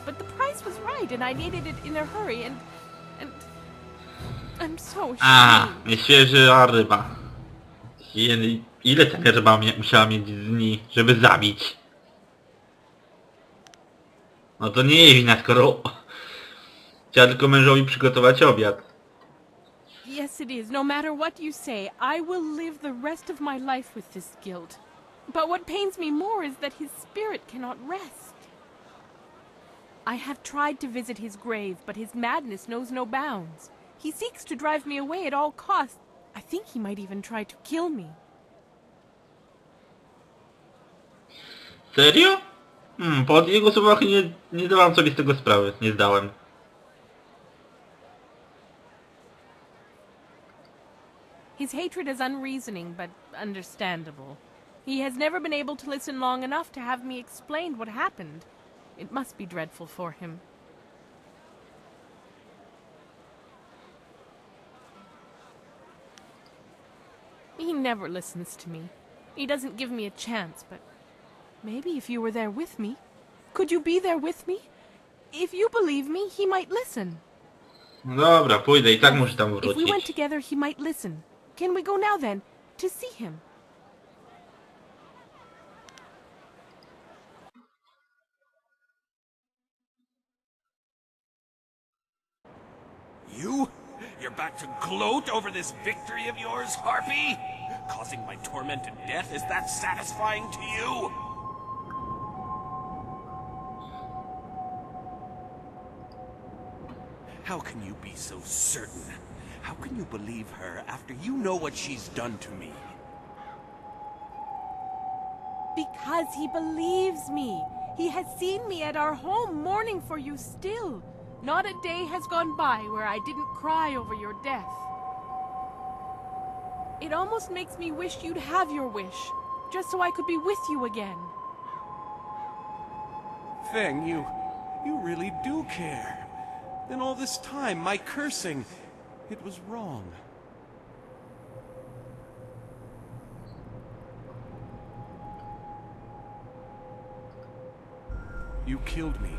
but the price was right, and I needed it in a hurry, and I'm so ashamed. Nieświeża ryba. Ile ta ryba musiała mieć dni, żeby zabić? No to nie jej wina, skoro chciała tylko mężowi przygotować obiad. Yes, it is. No matter what you say, I will live the rest of my life with this guilt. But what pains me more is that his spirit cannot rest. I have tried to visit his grave, but his madness knows no bounds. He seeks to drive me away at all costs. I think he might even try to kill me. Serio? Po jego słowach nie zdawałem sobie z tego sprawy. Nie zdałem. His hatred is unreasoning, but understandable. He has never been able to listen long enough to have me explain what happened. It must be dreadful for him. He never listens to me. He doesn't give me a chance, but maybe if you were there with me, could you be there with me? If you believe me, he might listen. No dobra, pójdę i tak muszę tam If we went wrócić. together, he might listen. Can we go now then, to see him? You're back to gloat over this victory of yours, Harpy? Causing my torment and death, is that satisfying to you? How can you be so certain? How can you believe her after you know what she's done to me? Because he believes me. He has seen me at our home mourning for you still. Not a day has gone by where I didn't cry over your death. It almost makes me wish you'd have your wish, just so I could be with you again. Feng, you really do care. Then all this time, my cursing, it was wrong. You killed me,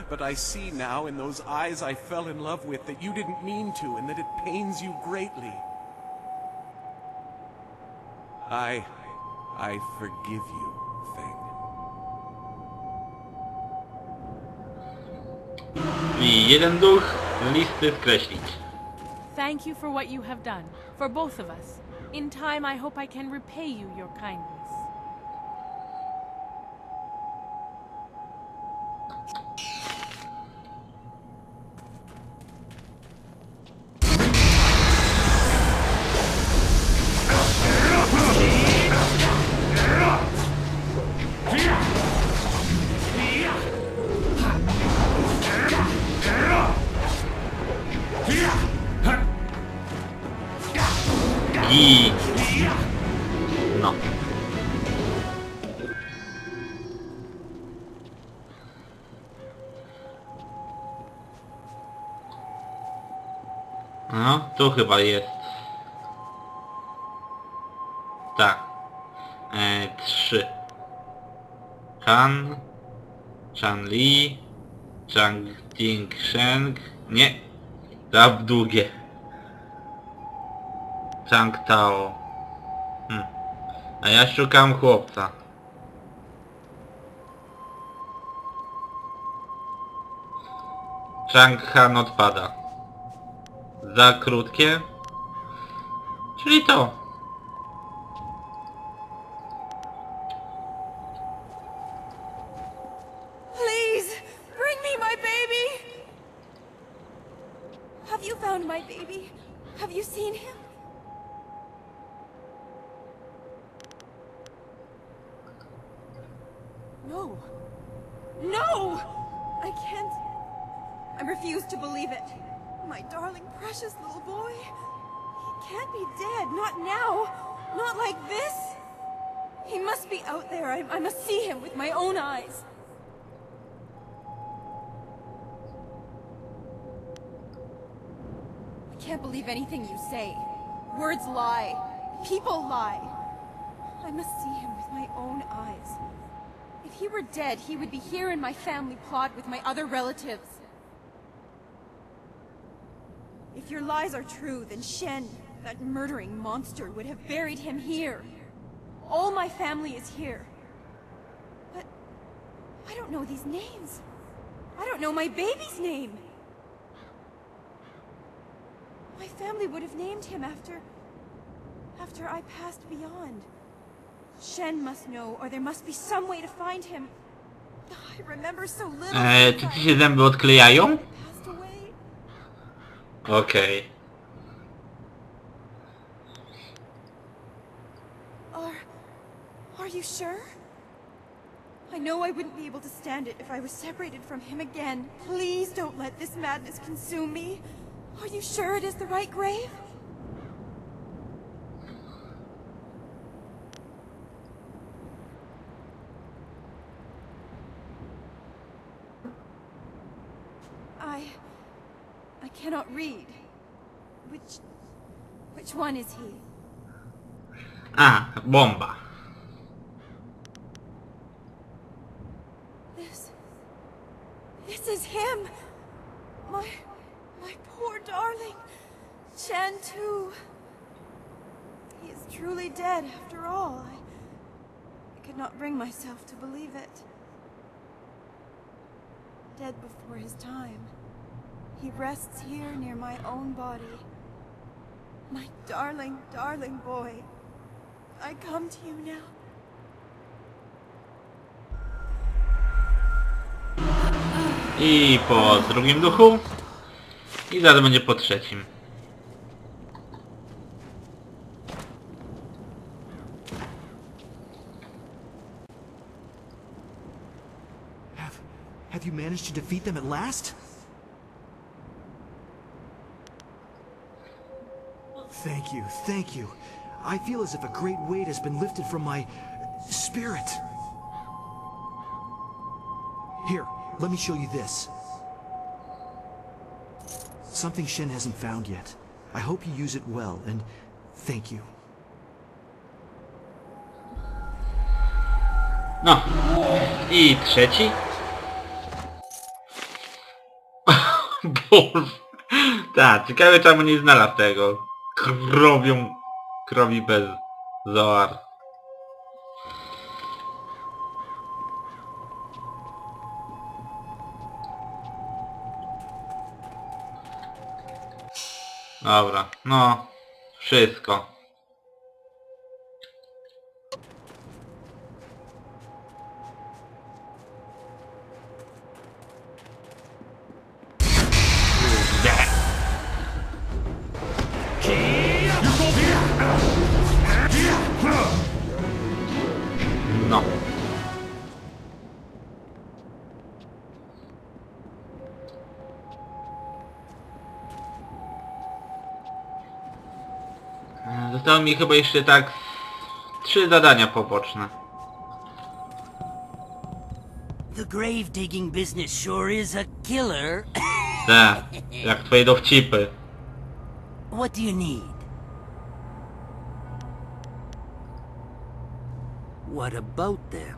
but I see now in those eyes I fell in love with that you didn't mean to and that it pains you greatly. I forgive you, Feng. I jeden duch z listy skreślić. Thank you for what you have done, for both of us. In time, I hope I can repay you your kindness. I... No. No, tu chyba jest. Tak. 3. Han, Chan-Li, Chang Ting-Sheng. Nie. Za długie. Chang Tao. A ja szukam chłopca. Chang Han odpada. Za krótkie. Czyli to. Please, bring me my baby! Have you found my baby? Have you seen him? No. No! I can't... I refuse to believe it. My darling, precious little boy. He can't be dead. Not now. Not like this. He must be out there. I must see him with my own eyes. I can't believe anything you say. Words lie. People lie. I must see him with my own eyes. If he were dead, he would be here in my family plot with my other relatives. If your lies are true, then Shen, that murdering monster, would have buried him here. All my family is here. But I don't know these names. I don't know my baby's name. My family would have named him after I passed beyond. Shen must know, or there must be some way to find him. I remember so little. Czy ci się zęby odklejają? Passed away. Okej. Are you sure? I know I wouldn't be able to stand it if I was separated from him again. Please don't let this madness consume me. Are you sure it is the right grave? I cannot read. Which one is he? Bomba. This is him. My poor darling. Shen too. He is truly dead after all. I could not bring myself to believe it. Dead before his time. He rests here near my own body. My darling, darling boy. I come to you now. I po drugim duchu. I zaraz będzie po trzecim. Have you managed to defeat them at last? Thank you. I feel as if a great weight has been lifted from my spirit. Here, let me show you this. Something Shen hasn't found yet. I hope you use it well, and thank you. No. I trzeci. Boże. Tak, ciekawe czemu nie znalazł tego. Krowi bez zoar. Dobra, no. Wszystko. No. Zostały mi chyba jeszcze tak 3 zadania poboczne. The grave digging business sure is a killer. Tak, jak twoje dowcipy. What do you need? What about them?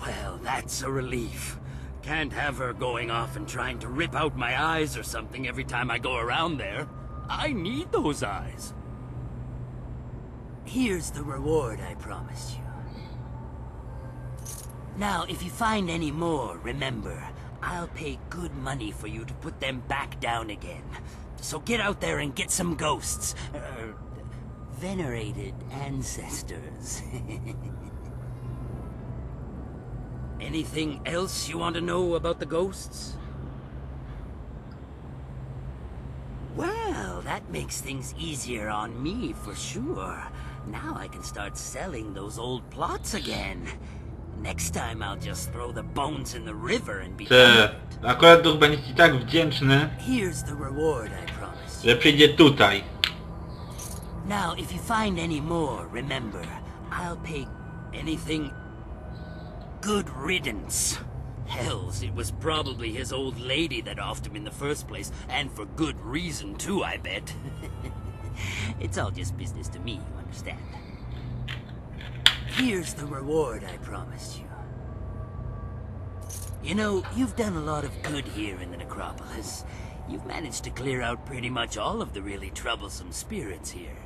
Well, that's a relief. Can't have her going off and trying to rip out my eyes or something every time I go around there. I need those eyes. Here's the reward I promised you. Now, if you find any more, remember, I'll pay good money for you to put them back down again. So get out there and get some ghosts. Venerated ancestors. Anything else you want to know about the ghosts? Well, that makes things easier on me for sure. Now I can start selling those old plots again. Next time I'll just throw the bones in the river and be done. Akurat duch będzie ci tak wdzięczny, Here's the reward I promised. że przyjdzie tutaj. Now, if you find any more, remember, I'll pay anything. Good riddance. Hells, it was probably his old lady that offed him in the first place, and for good reason too, I bet. It's all just business to me, you understand? Here's the reward I promised you. You know, you've done a lot of good here in the necropolis. You've managed to clear out pretty much all of the really troublesome spirits here.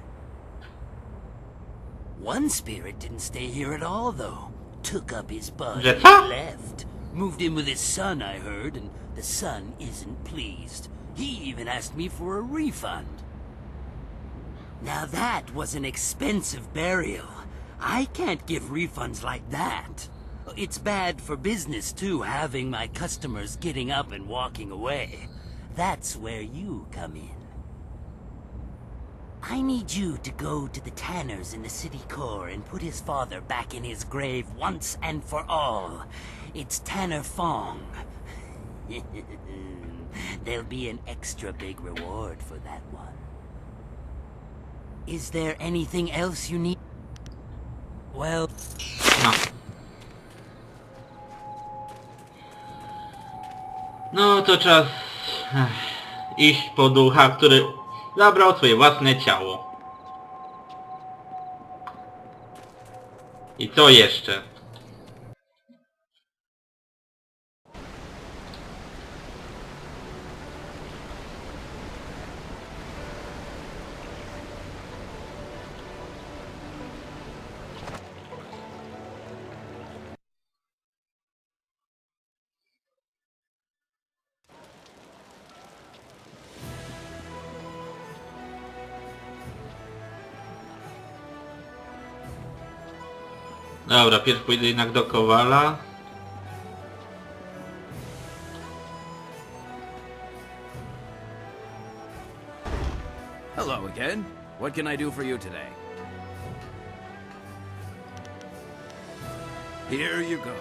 One spirit didn't stay here at all, though. Took up his body and left. Moved in with his son, I heard, and the son isn't pleased. He even asked me for a refund. Now that was an expensive burial. I can't give refunds like that. It's bad for business, too, having my customers getting up and walking away. That's where you come in. I need you to go to the tanners in the city core and put his father back in his grave once and for all. It's Tanner Fong. There'll be an extra big reward for that one. Is there anything else you need? Well... No. No to czas iść po ducha, który zabrał swoje własne ciało. I co jeszcze? Dobra, pierw pójdę jednak do Kowala. Hello again. What can I do for you today? Here you go.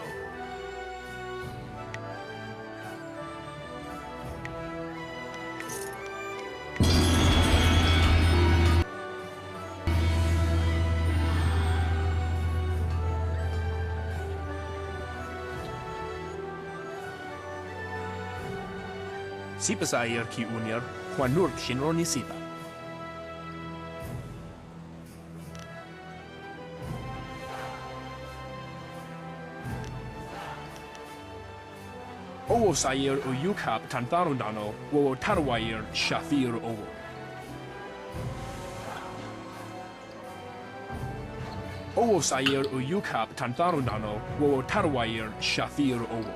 Sipa sa ayer ki unir, Juanur Shinro ni Sipa. Owo sayer o yukap tantarundano, wo tarwayer shafir owo. Owo sayer o yukap tantarundano, wo tarwayer shafir owo.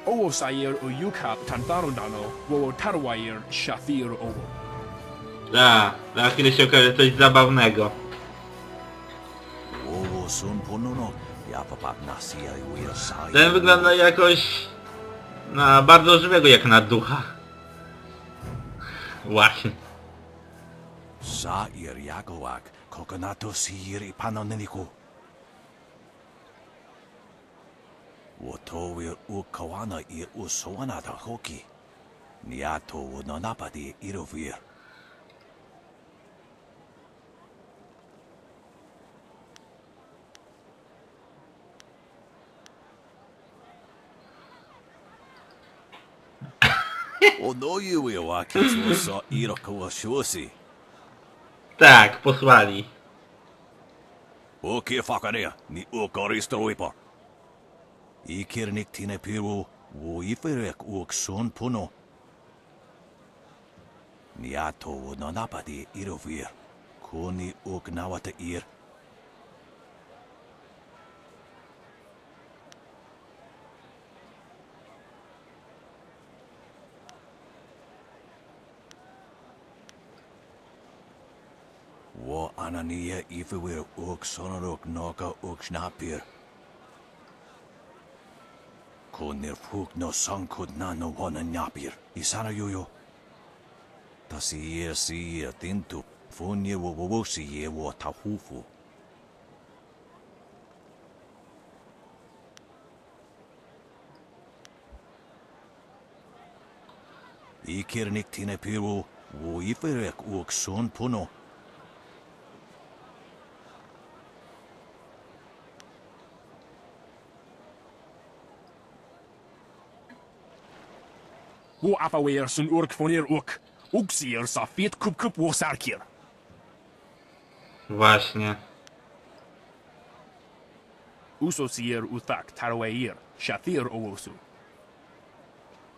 Owo sayer o yukap tantarundano, wo tarwayer shafir owo. Za chwilę się okaże coś zabawnego. Owo sun ponono. Ten wygląda jakoś na bardzo żywego, jak na ducha. Właśnie. Sair Yagoak, Kokonato Sir i Panoneniku. Wotowir Ukawana ir Usoanata Hoki. Niato Wononapadi Irovir. Onoju Iwakis Wosa Iroko Washosi. Tak, posłali. Okie fakarea, ni okaristoipa. Ikirnik tine piru, wo iferek ukson puno. Niato wonanapadi irovir, kuni uknawata ir. Wo anania ifewir uk sonorok noka uk snapir. Kunir fuk no sankud na no wana nyapir. Isana yoyo. Tasi si tintu. Funye wo wosi ye wo tahufu. Ikirnik tine piru. Wo iferek uk son puno. Wo afawer sun urk fonir uk. Uksier sa fit kup wo sarkir. Właśnie. Usosier uthak tarwair, shathir owosu.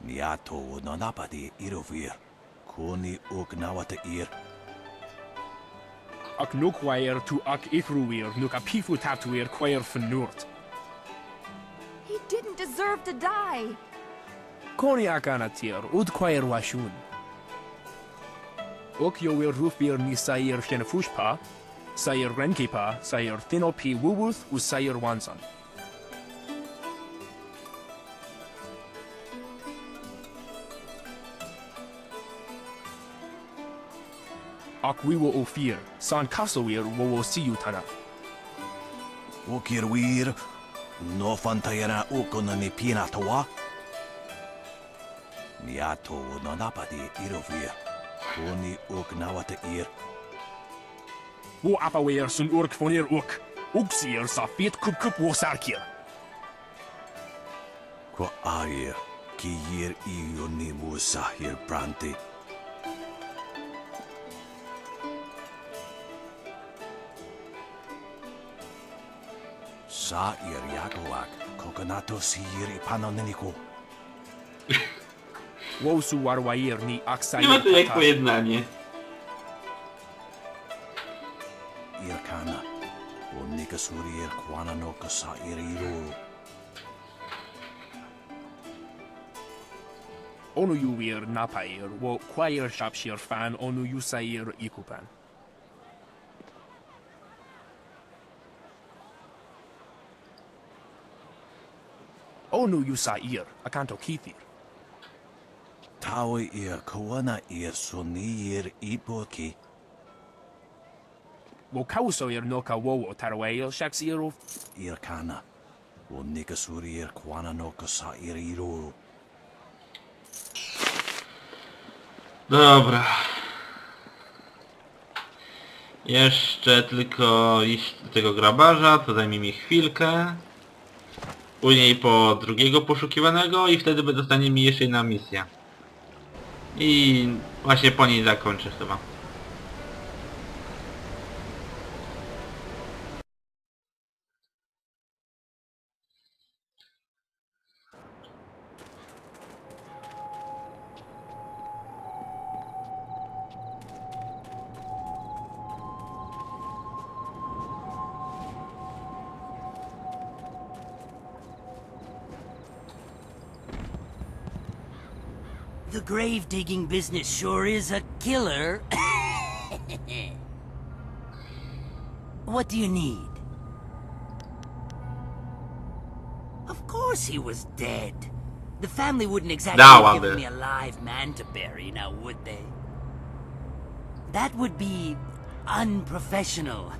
Niato no napadi irovir. Koni ook nawata ir. Ak nukwair tu ak ithruir, nuka pifu tatuir quair fenurt. He didn't deserve to die. Koni akanatir, ud quair washun. Ok yowir rufir ni sair shenefushpa, sair renkipa, sair thinopi wuwuth, u sair wansan. Ak wiwo ofir, san kasowir wowo siyutana. Okir wir. No fantayana okona ni pinatawa. Niato no napadi irovir. Koni ook nawata ir. Wo apawir sun urk fonir uk. Uksir sa fit kup wo sarkir. Kwa air. Ki ir iyo ni musahir brante. Sa ir yagoak. Kokonato sir ipanoneniko. Wo su warwair ni Nie ma aksair tu jak pojednanie. Irkana. Unika surir kwana no kasa iriro. Onu yuwir napair, wo quair shapshir fan onu yusair ikupan. Onu yusair, akanto kithir. Tawi ir kawana ir sunir ipoki. Wo kausoir noka wowo tarwail shaksiro. Irkana. Unika surir kwana no kasa iriro. Dobra. Jeszcze tylko iść do tego grabarza, to zajmie mi chwilkę. Później po drugiego poszukiwanego i wtedy dostanie mi jeszcze jedna misja. I właśnie po niej zakończę chyba. The grave digging business sure is a killer. What do you need? Of course he was dead. The family wouldn't exactly have given me a live man to bury, now would they? That would be unprofessional.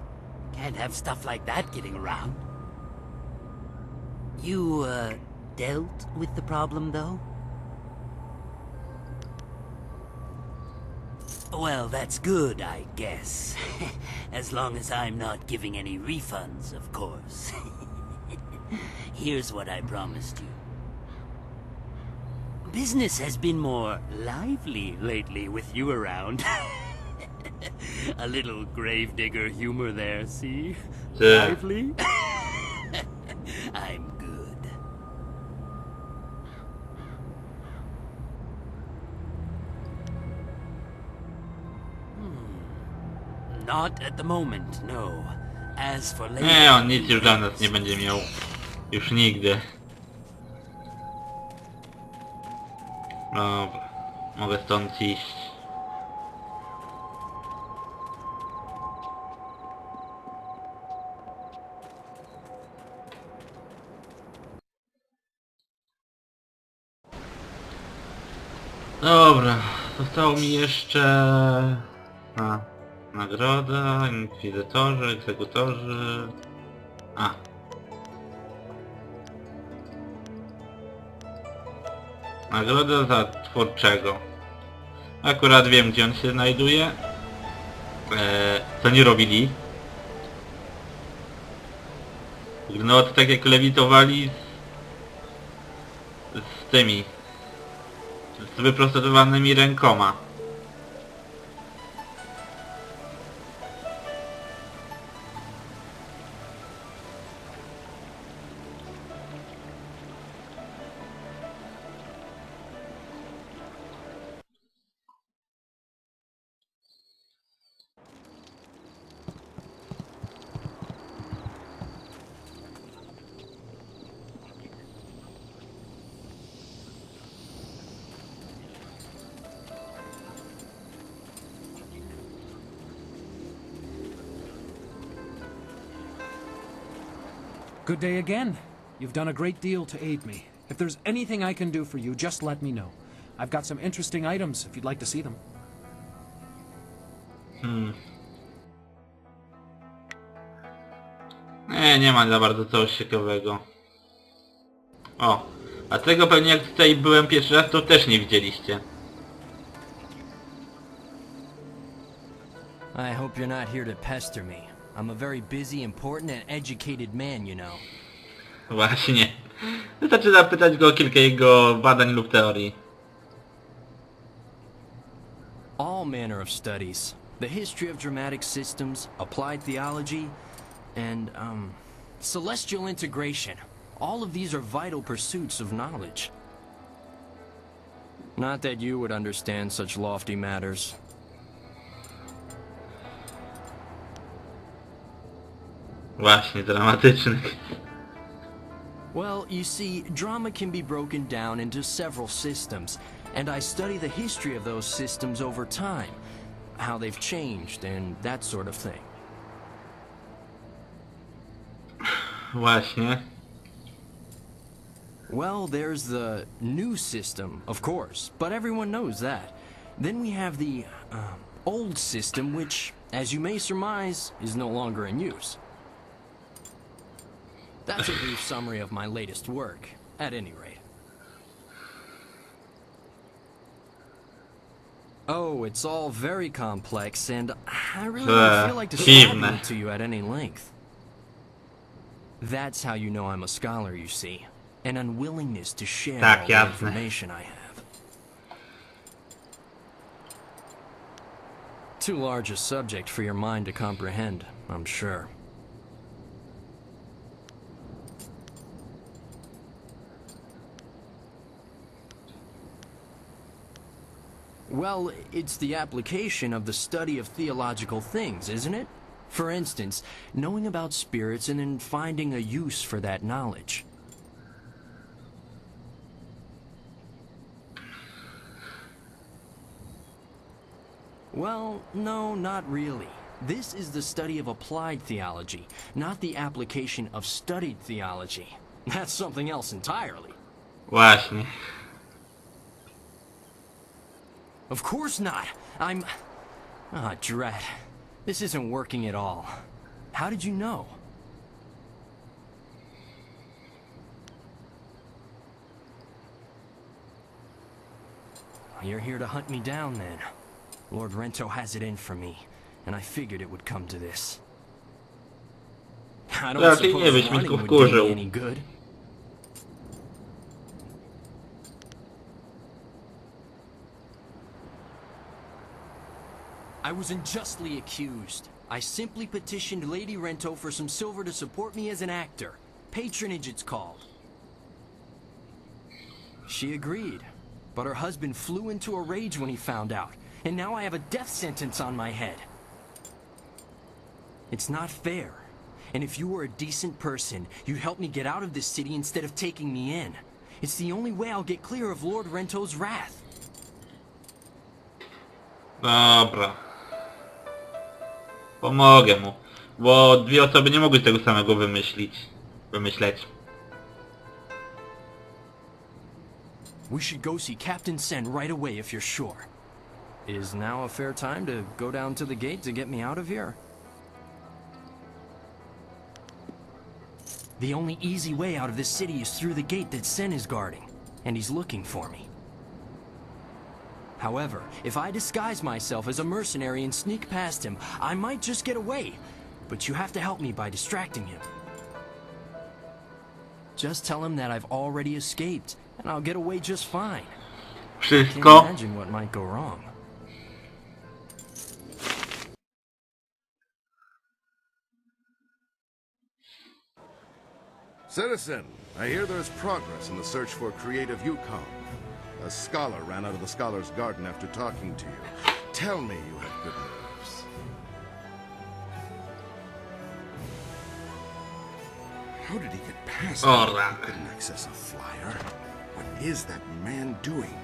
Can't have stuff like that getting around. You, dealt with the problem, though? Well, that's good, I guess. As long as I'm not giving any refunds, of course. Here's what I promised you. Business has been more lively lately with you around. A little gravedigger humor there, see? Lively? I'm good. Not at the moment, no. As for later... Nie, on nic już dla nas nie będzie miał. Już nigdy. Dobra. Mogę stąd iść. Dobra. Zostało mi jeszcze... Nagroda, inkwizytorzy, egzekutorzy... Nagroda za twórczego. Akurat wiem, gdzie on się znajduje. Co nie robili. Wyglądało to tak, jak lewitowali z tymi... z wyprostowanymi rękoma. Good day again. You've done a great deal to aid me. If there's anything I can do for you, just let me know. I've got some interesting items if you'd like to see them. Nie ma za bardzo coś ciekawego. O, a tego pewnie jak tutaj byłem pierwszy raz, to też nie widzieliście. I hope you're not here to pester me. I'm a very busy, important and educated man, you know. Właśnie. Wystarczy zapytać go o kilka jego badań lub teorii. All manner of studies. The history of dramatic systems, applied theology, and, celestial integration. All of these are vital pursuits of knowledge. Not that you would understand such lofty matters. Właśnie, dramatycznych. Well, you see, drama can be broken down into several systems, and I study the history of those systems over time, how they've changed, and that sort of thing. Właśnie. Well, there's the new system, of course, but everyone knows that. Then we have the, old system, which, as you may surmise, is no longer in use. That's a brief summary of my latest work, at any rate. Oh, it's all very complex, and I really don't feel like describing it to you at any length. That's how you know I'm a scholar, you see. An unwillingness to share all the information I have. Too large a subject for your mind to comprehend, I'm sure. Well, it's the application of the study of theological things, isn't it? For instance, knowing about spirits and then finding a use for that knowledge. Well, no, not really. This is the study of applied theology, not the application of studied theology. That's something else entirely. Właśnie. Of course not. I'm... Ah, drat. This isn't working at all. How did you know? You're here to hunt me down, then. Lord Rento has it in for me, and I figured it would come to this. I don't suppose running would do me any good. I was unjustly accused. I simply petitioned Lady Rento for some silver to support me as an actor. Patronage, it's called. She agreed, but her husband flew into a rage when he found out, and now I have a death sentence on my head. It's not fair, and if you were a decent person, you'd help me get out of this city instead of taking me in. It's the only way I'll get clear of Lord Rento's wrath. Dobra. Pomogę mu. Bo dwie osoby nie mogły tego samego wymyśleć. We should go see Captain Sen right away if you're sure. Is now a fair time to go down to the gate to get me out of here? The only easy way out of this city is through the gate that Sen is guarding, and he's looking for me. However, if I disguise myself as a mercenary and sneak past him, I might just get away. But you have to help me by distracting him. Just tell him that I've already escaped, and I'll get away just fine. Wszystko. Can't imagine what might go wrong. Citizen, I hear there is progress in the search for creative Yukon. A scholar ran out of the Scholar's Garden after talking to you. Tell me you have good nerves. How did he get past that? He couldn't access a flyer. What is that man doing?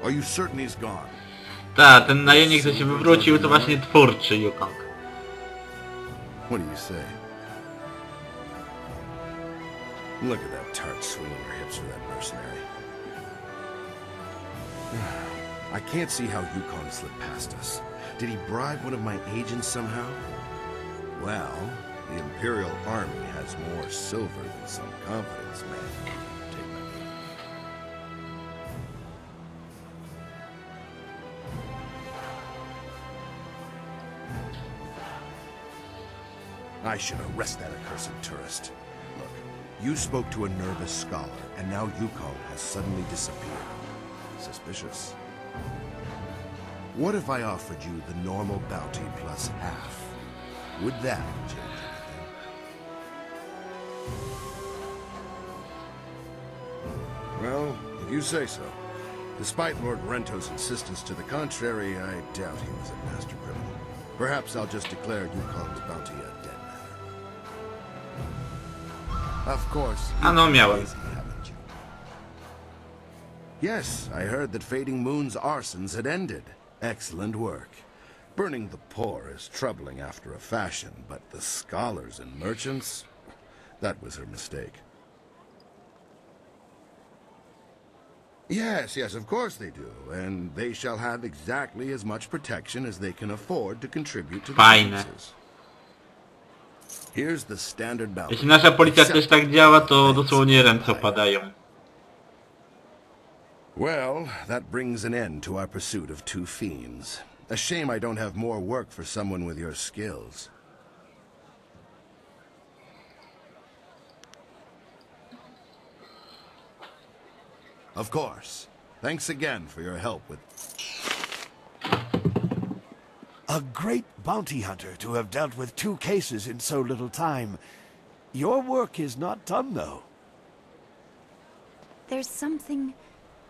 Are you certain he's gone? Ta, ten najemnik, co się wywrócił, to właśnie twórczy Yukon. What do you say? Look at that tart swinging her hips for that mercenary. I can't see how Yukon slipped past us. Did he bribe one of my agents somehow? Well, the Imperial Army has more silver than some confidence man. Take my word. I should arrest that accursed tourist. Look, you spoke to a nervous scholar, and now Yukon has suddenly disappeared. Suspicious. What if I offered you the normal bounty plus half? Would that change anything? Well, if you say so. Despite Lord Rento's insistence to the contrary, I doubt he was a master criminal. Perhaps I'll just declare Yukon's bounty a dead matter. Of course, A no, miałem. haven't you? Yes, I heard that Fading Moon's arsons had ended. Excellent work. Burning the poor is troubling after a fashion, but the scholars and merchants? That was her mistake. Yes, of course they do. And they shall have exactly as much protection as they can afford to contribute to the Fajne. census. Here's the standard bounty. Jeśli nasza policja też tak działa, to dosłownie ręce opadają. Well, that brings an end to our pursuit of two fiends. A shame I don't have more work for someone with your skills. Of course. Thanks again for your help with... A great bounty hunter to have dealt with 2 cases in so little time. Your work is not done, though. There's something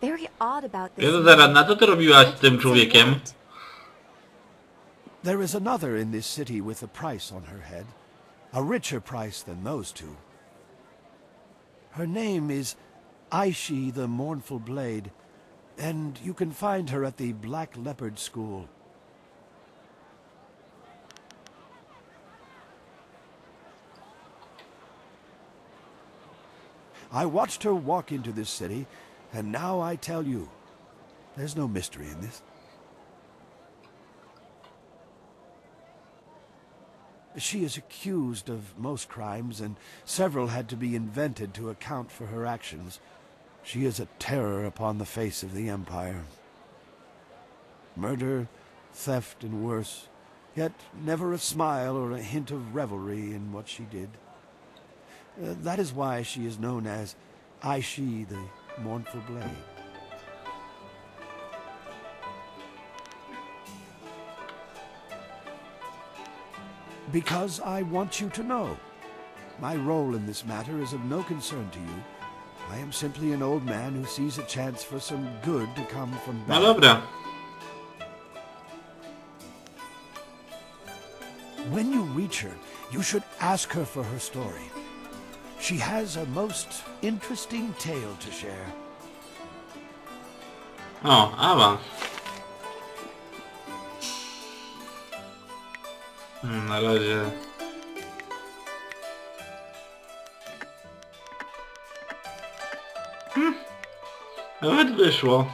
very odd about this. Jezu, zaraz, na co ty robiłaś z tym człowiekiem? There is another in this city with a price on her head. A richer price than those 2. Her name is Aishi the Mournful Blade, and you can find her at the Black Leopard School. I watched her walk into this city, and now I tell you, there's no mystery in this. She is accused of most crimes, and several had to be invented to account for her actions. She is a terror upon the face of the Empire. Murder, theft, and worse, yet never a smile or a hint of revelry in what she did. That is why she is known as Aishi the Mournful Blade. Because I want you to know. My role in this matter is of no concern to you. I am simply an old man who sees a chance for some good to come from No bad. dobra. When you reach her, you should ask her for her story. She has a most interesting tale to share. O, awans. Na razie... Nawet wyszło.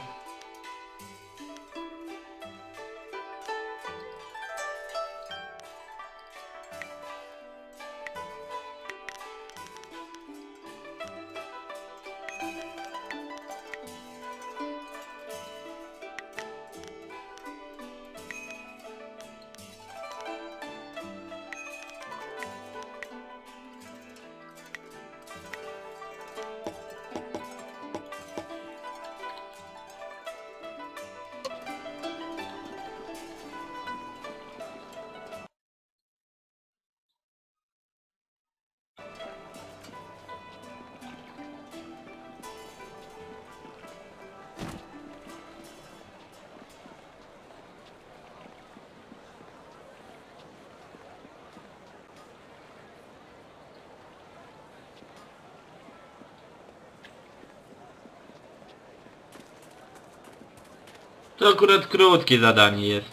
To akurat krótkie zadanie jest.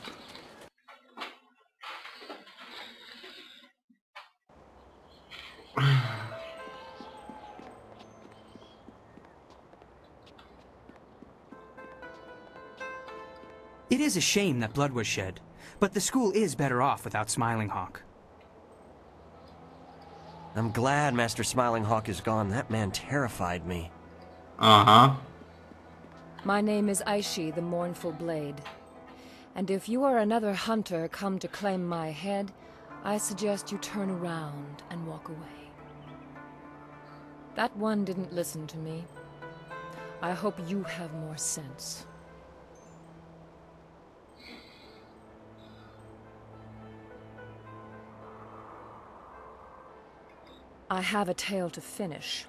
It is a shame that blood was shed, but the school is better off without Smiling Hawk. I'm glad Master Smiling Hawk is gone. That man terrified me. Aha. My name is Aishi, the Mournful Blade. And if you are another hunter come to claim my head, I suggest you turn around and walk away. That one didn't listen to me. I hope you have more sense. I have a tale to finish.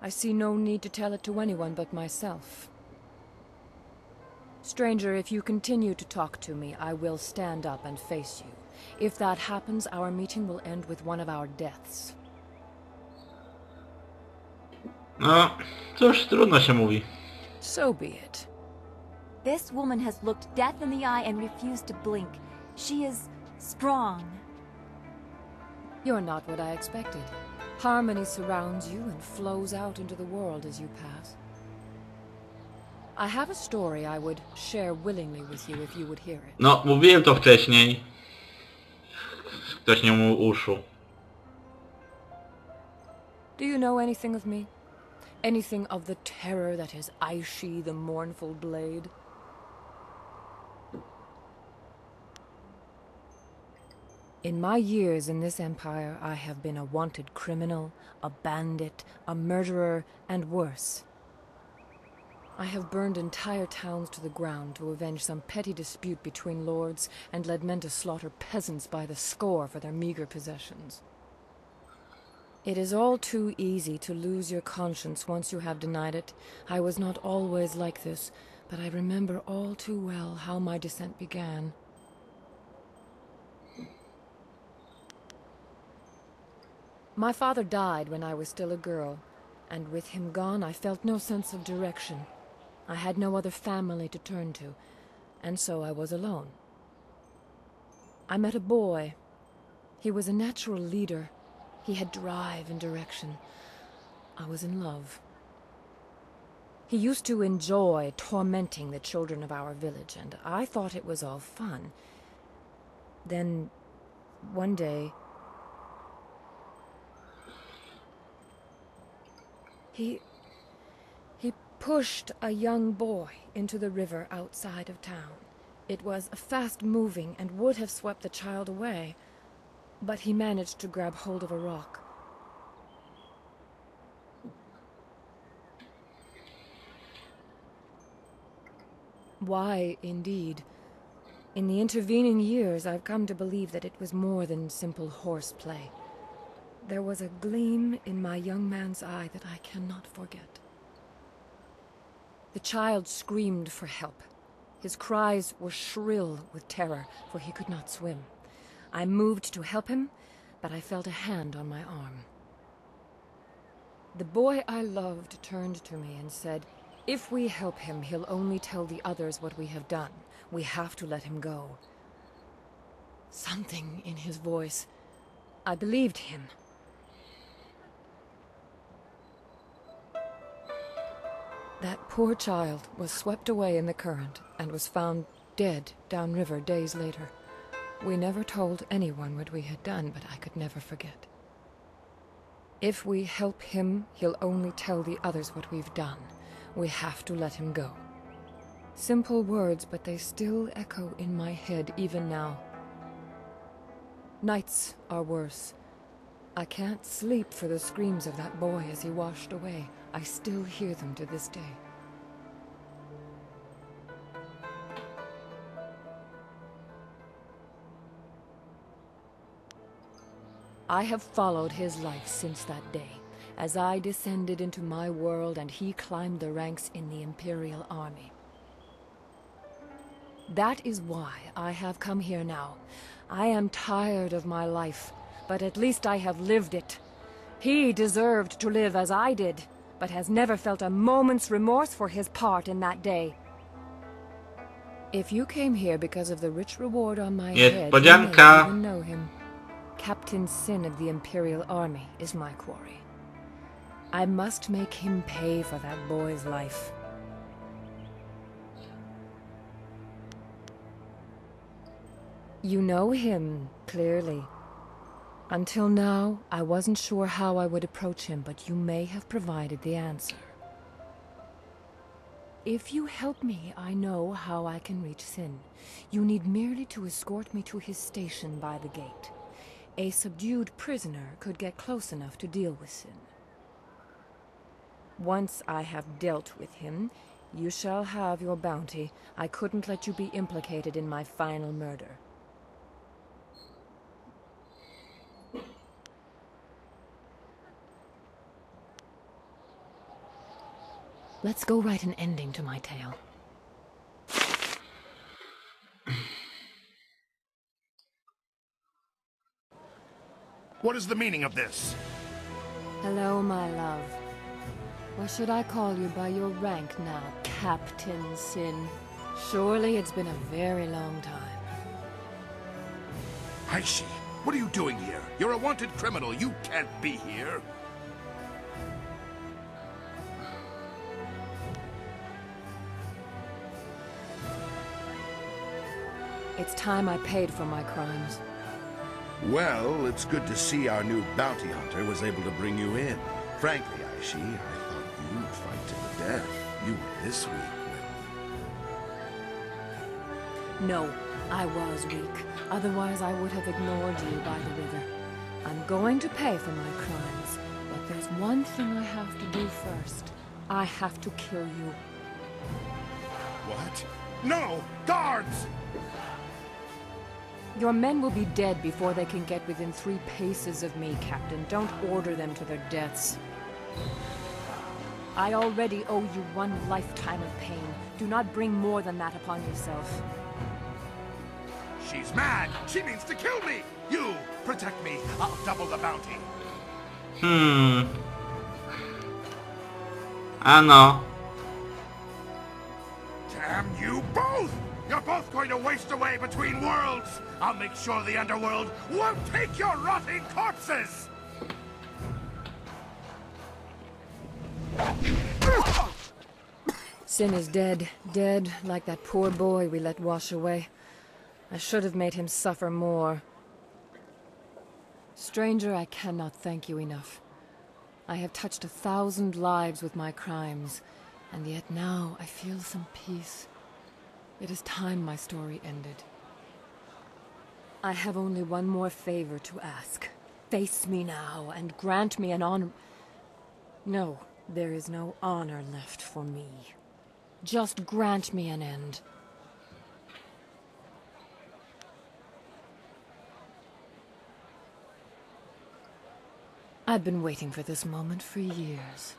I see no need to tell it to anyone but myself. Stranger, if you continue to talk to me, I will stand up and face you. If that happens, our meeting will end with one of our deaths. No, cóż, trudno się mówi. So be it. This woman has looked death in the eye and refused to blink. She is strong. You're not what I expected. Harmony surrounds you and flows out into the world as you pass. I have a story I would share willingly with you if you would hear it. No, mówiłem to wcześniej. Ktoś nie mu uszu. Do you know anything of me? Anything of the terror that is Aishi, the Mournful Blade? In my years in this empire, I have been a wanted criminal, a bandit, a murderer, and worse. I have burned entire towns to the ground to avenge some petty dispute between lords and led men to slaughter peasants by the score for their meager possessions. It is all too easy to lose your conscience once you have denied it. I was not always like this, but I remember all too well how my descent began. My father died when I was still a girl, and with him gone I felt no sense of direction. I had no other family to turn to, and so I was alone. I met a boy. He was a natural leader. He had drive and direction. I was in love. He used to enjoy tormenting the children of our village, and I thought it was all fun. Then, one day, he pushed a young boy into the river outside of town. It was fast-moving and would have swept the child away, but he managed to grab hold of a rock. Why, indeed. In the intervening years, I've come to believe that it was more than simple horseplay. There was a gleam in my young man's eye that I cannot forget. The child screamed for help. His cries were shrill with terror, for he could not swim. I moved to help him, but I felt a hand on my arm. The boy I loved turned to me and said, "If we help him, he'll only tell the others what we have done. We have to let him go." Something in his voice. I believed him. That poor child was swept away in the current and was found dead downriver days later. We never told anyone what we had done, but I could never forget. If we help him, he'll only tell the others what we've done. We have to let him go. Simple words, but they still echo in my head even now. Nights are worse. I can't sleep for the screams of that boy as he washed away. I still hear them to this day. I have followed his life since that day, as I descended into my world and he climbed the ranks in the Imperial Army. That is why I have come here now. I am tired of my life, but at least I have lived it. He deserved to live as I did, but has never felt a moment's remorse for his part in that day. If you came here because of the rich reward on my head, you may even know him. Captain Sin of the Imperial Army is my quarry. I must make him pay for that boy's life. You know him, clearly. Until now, I wasn't sure how I would approach him, but you may have provided the answer. If you help me, I know how I can reach Sin. You need merely to escort me to his station by the gate. A subdued prisoner could get close enough to deal with Sin. Once I have dealt with him, you shall have your bounty. I couldn't let you be implicated in my final murder. Let's go write an ending to my tale. What is the meaning of this? Hello, my love. Or should I call you by your rank now, Captain Sin? Surely it's been a very long time. Aishi, what are you doing here? You're a wanted criminal. You can't be here. It's time I paid for my crimes. Well, it's good to see our new bounty hunter was able to bring you in. Frankly, Aishi, I thought you'd fight to the death. You were this weak when... No, I was weak. Otherwise, I would have ignored you by the river. I'm going to pay for my crimes, but there's one thing I have to do first. I have to kill you. What? No! Guards! Your men will be dead before they can get within 3 paces of me, Captain. Don't order them to their deaths. I already owe you 1 lifetime of pain. Do not bring more than that upon yourself. She's mad! She means to kill me! You, protect me. I'll double the bounty. Ano. Damn you both! You're both going to waste away between worlds! I'll make sure the underworld won't take your rotting corpses! Sin is dead. Dead like that poor boy we let wash away. I should have made him suffer more. Stranger, I cannot thank you enough. I have touched 1,000 lives with my crimes, and yet now I feel some peace. It is time my story ended. I have only one more favor to ask. Face me now and grant me an honor... No, there is no honor left for me. Just grant me an end. I've been waiting for this moment for years.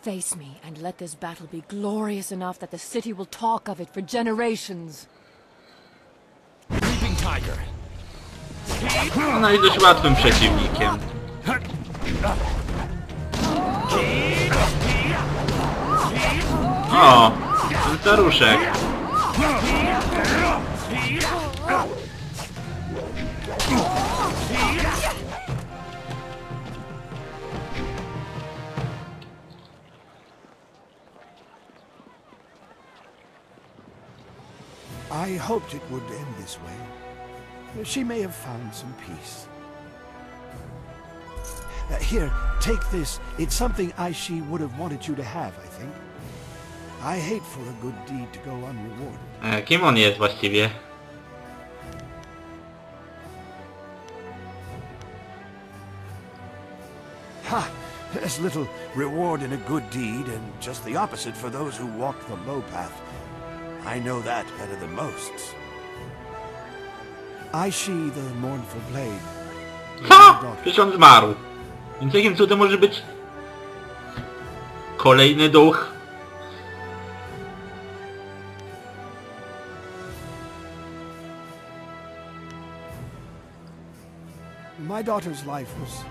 Face me and let this battle be glorious enough that the city will talk of it for generations. Leaping Tiger. No i dość łatwym przeciwnikiem. O, ten staruszek. I hoped it would end this way. She may have found some peace. Here, take this. It's something Aishi would have wanted you to have, I think. I hate for a good deed to go unrewarded. Kim on jest właściwie? Ha! There's little reward in a good deed, and just the opposite for those who walk the low path. I know that better than most. Aishi, the mournful blade. Co? Przecież on zmarł. Więc jakim cudem może być kolejny duch? My daughter's life was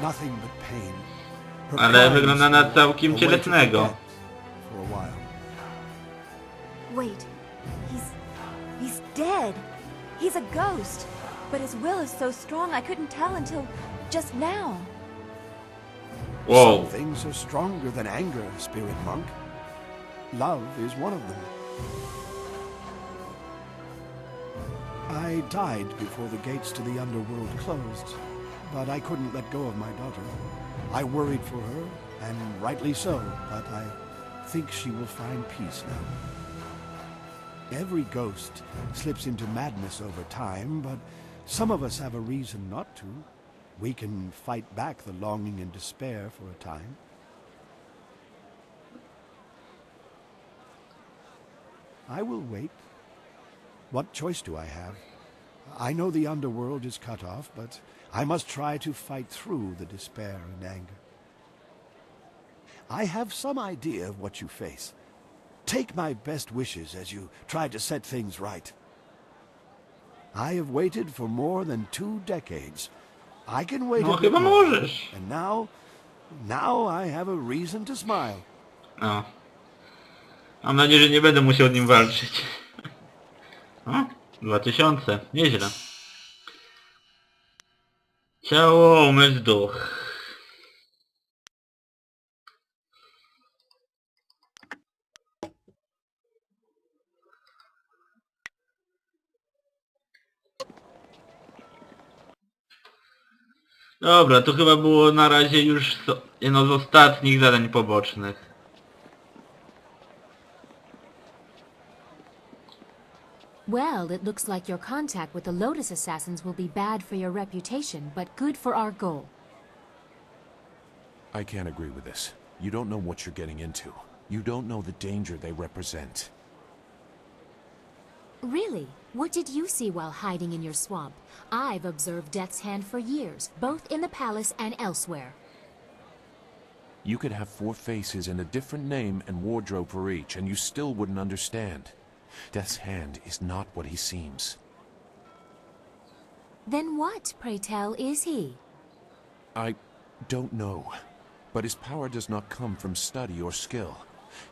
nothing but pain. Her Ale crimes wygląda na całkiem were a way to cielesnego. forget for a while. Wait, he's dead. He's a ghost. But his will is so strong I couldn't tell until just now. Whoa. Some things are stronger than anger, spirit monk. Love is one of them. I died before the gates to the underworld closed, but I couldn't let go of my daughter. I worried for her, and rightly so, but I think she will find peace now. Every ghost slips into madness over time, but some of us have a reason not to. We can fight back the longing and despair for a time. I will wait. What choice do I have? I know the underworld is cut off, but I must try to fight through the despair and anger. I have some idea of what you face. Take my best wishes as you try to set things right. I have waited for more than 2 decades. I can wait a bit more. And now I have a reason to smile. No. Mam nadzieję, że nie będę musiał nim walczyć. O, 2000. Nieźle. Ciało, umysł, duch. Dobra, to chyba było na razie już jedno z ostatnich zadań pobocznych. Well, it looks like your contact with the Lotus Assassins will be bad for your reputation, but good for our goal. I can't agree with this. You don't know what you're getting into. You don't know the danger they represent. Really? What did you see while hiding in your swamp? I've observed Death's Hand for years, both in the palace and elsewhere. You could have 4 faces and a different name and wardrobe for each, and you still wouldn't understand. Death's Hand is not what he seems. Then what, pray tell, is he? I don't know. But his power does not come from study or skill.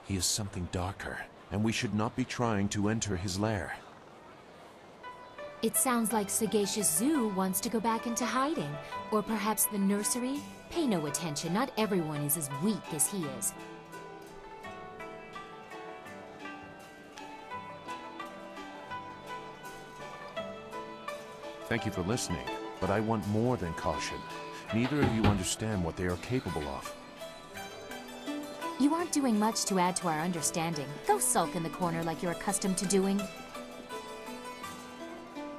He is something darker, and we should not be trying to enter his lair. It sounds like Sagacious Zoo wants to go back into hiding. Or perhaps the nursery? Pay no attention, not everyone is as weak as he is. Thank you for listening, but I want more than caution. Neither of you understand what they are capable of. You aren't doing much to add to our understanding. Go sulk in the corner like you're accustomed to doing.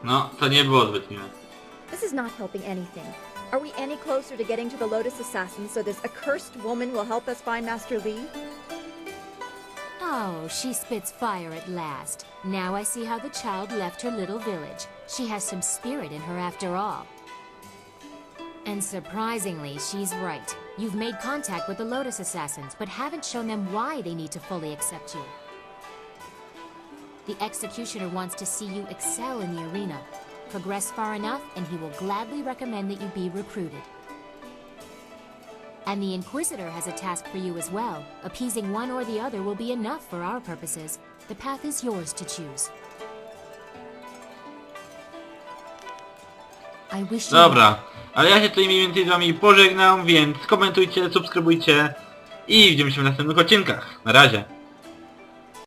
No, to nie było zbyt miłe. This is not helping anything. Are we any closer to getting to the Lotus Assassins so this accursed woman will help us find Master Li? Oh, she spits fire at last. Now I see how the child left her little village. She has some spirit in her after all. And surprisingly, she's right. You've made contact with the Lotus Assassins, but haven't shown them why they need to fully accept you. The Executioner wants to see you excel in the arena. Progress far enough, and he will gladly recommend that you be recruited. And the Inquisitor has a task for you as well. Appeasing one or the other will be enough for our purposes. The path is yours to choose. I wish you... Dobra, ale ja się tutaj mniej więcej z wami pożegnam, więc komentujcie, subskrybujcie i widzimy się w następnych odcinkach. Na razie.